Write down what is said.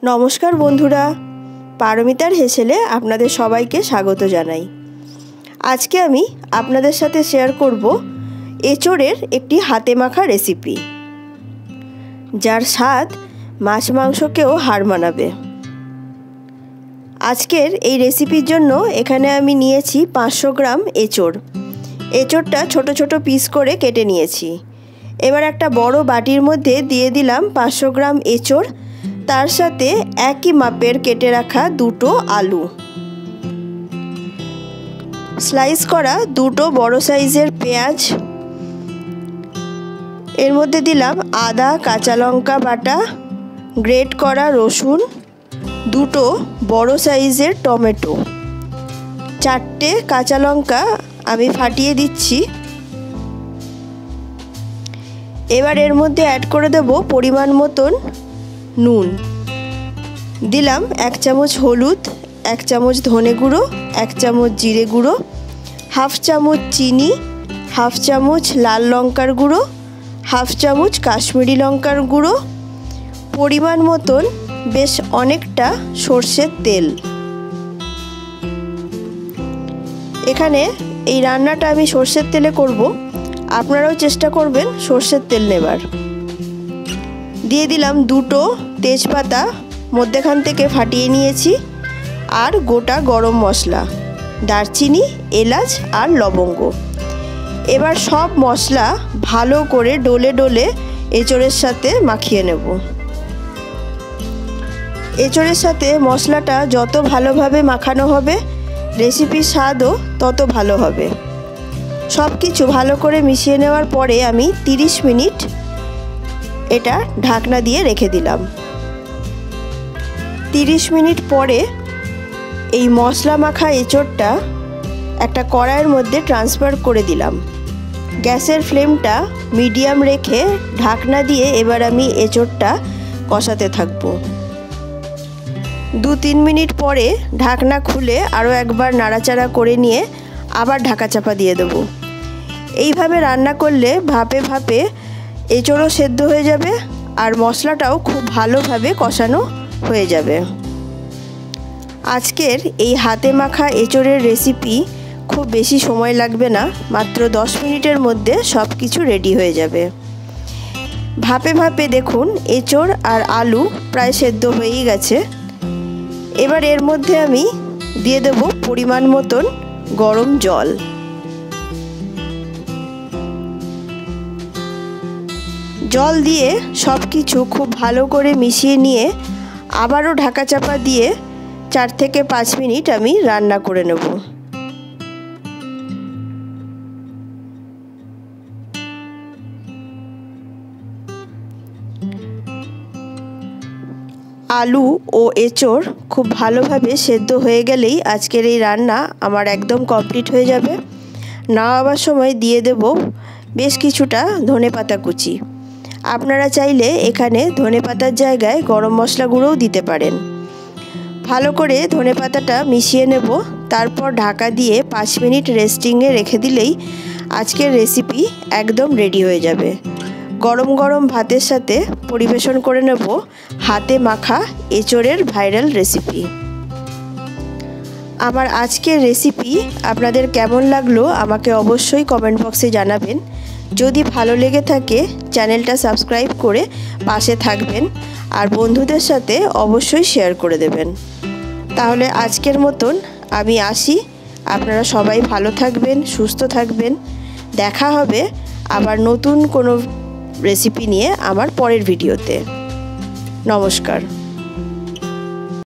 নমস্কার বন্ধুরা, পারমিতার হেসেলে আপনাদের সবাইকে স্বাগত জানাই। আজকে আমি আপনাদের সাথে শেয়ার করব এঁচোড়ের একটি হাতে মাখা রেসিপি, যার স্বাদ মাছ মাংসকেও হার মানাবে। আজকের এই রেসিপির জন্য এখানে আমি নিয়েছি 500 গ্রাম এঁচোড়। এঁচোড়টা ছোট ছোট পিস করে কেটে নিয়েছি। এবার একটা বড় বাটির মধ্যে দিয়ে দিলাম 500 গ্রাম এঁচোড়, তার সাথে একই মাপের কেটে রাখা দুটো আলু, স্লাইস করা দুটো বড় সাইজের পেঁয়াজ, এর মধ্যে দিলাম আদা কাঁচা লঙ্কা বাটা, গ্রেট করা রসুন, দুটো বড় সাইজের টমেটো, 4টে কাঁচা লঙ্কা আমি ফাটিয়ে দিচ্ছি। এবার এর মধ্যে অ্যাড করে দেব পরিমাণ মতন নুন, দিলাম 1 চামচ হলুদ, 1 চামচ ধনে গুঁড়ো, 1 চামচ জিরে গুঁড়ো, হাফ চামচ চিনি, হাফ চামচ লাল লঙ্কার গুঁড়ো, হাফ চামচ কাশ্মীরি লঙ্কার গুঁড়ো, পরিমাণ মতন বেশ অনেকটা সর্ষের তেল। এখানে এই রান্নাটা আমি সর্ষের তেলে করব, আপনারাও চেষ্টা করবেন সর্ষের তেল নেবার। দিয়ে দিলাম দুটো তেজপাতা মধ্যেখান থেকে ফাটিয়ে নিয়েছি, আর গোটা গরম মশলা, দারচিনি, এলাচ আর লবঙ্গ। এবার সব মশলা ভালো করে ডলে ডলে এঁচোড়ের সাথে মাখিয়ে নেব। এঁচোড়ের সাথে মশলাটা যত ভালোভাবে মাখানো হবে, রেসিপির স্বাদও তত ভালো হবে। সব কিছু ভালো করে মিশিয়ে নেওয়ার পরে আমি 30 মিনিট এটা ঢাকনা দিয়ে রেখে দিলাম। 30 মিনিট পরে এই মশলা মাখা এঁচোড়টা একটা কড়াইয়ের মধ্যে ট্রান্সফার করে দিলাম। গ্যাসের ফ্লেমটা মিডিয়াম রেখে ঢাকনা দিয়ে এবার আমি এঁচোড়টা কষাতে থাকবো। 2-3 মিনিট পরে ঢাকনা খুলে আরও একবার নাড়াচাড়া করে নিয়ে আবার ঢাকা চাপা দিয়ে দেবো। এইভাবে রান্না করলে ভাপে ভাপে এঁচোড়ও সেদ্ধ হয়ে যাবে আর মশলাটাও খুব ভালোভাবে কষানো হয়ে যাবে। আজকের এই হাতে মাখা এঁচোড়ের রেসিপি খুব বেশি সময় লাগবে না, মাত্র 10 মিনিটের মধ্যে সব কিছু রেডি হয়ে যাবে। ভাপে ভাপে দেখুন এঁচোড় আর আলু প্রায় সেদ্ধ হয়েই গেছে। এবার এর মধ্যে আমি দিয়ে দেব পরিমাণ মতন গরম জল। জল দিয়ে সব কিছু খুব ভালো করে মিশিয়ে নিয়ে আবারও ঢাকা চাপা দিয়ে 4 থেকে 5 মিনিট আমি রান্না করে নেব। আলু ও এঁচোড় খুব ভালোভাবে সেদ্ধ হয়ে গেলেই আজকের এই রান্না আমার একদম কমপ্লিট হয়ে যাবে। নামাবার সময় দিয়ে দেব বেশ কিছুটা ধনেপাতা কুচি। আপনারা চাইলে এখানে ধনেপাতার জায়গায় গরম মশলা গুঁড়োও দিতে পারেন। ভালো করে ধনেপাতাটা মিশিয়ে নেব, তারপর ঢাকা দিয়ে 5 মিনিট রেস্টিংয়ে রেখে দিলেই আজকের রেসিপি একদম রেডি হয়ে যাবে। গরম গরম ভাতের সাথে পরিবেশন করে নেব হাতে মাখা এঁচোড়ের ভাইরাল রেসিপি। আমার আজকের রেসিপি আপনাদের কেমন লাগলো আমাকে অবশ্যই কমেন্ট বক্সে জানাবেন। যদি ভালো লেগে থাকে চ্যানেলটা সাবস্ক্রাইব করে পাশে থাকবেন আর বন্ধুদের সাথে অবশ্যই শেয়ার করে দেবেন। তাহলে আজকের মতন আমি আসি। আপনারা সবাই ভালো থাকবেন, সুস্থ থাকবেন। দেখা হবে আবার নতুন কোনো রেসিপি নিয়ে আমার পরের ভিডিওতে। নমস্কার।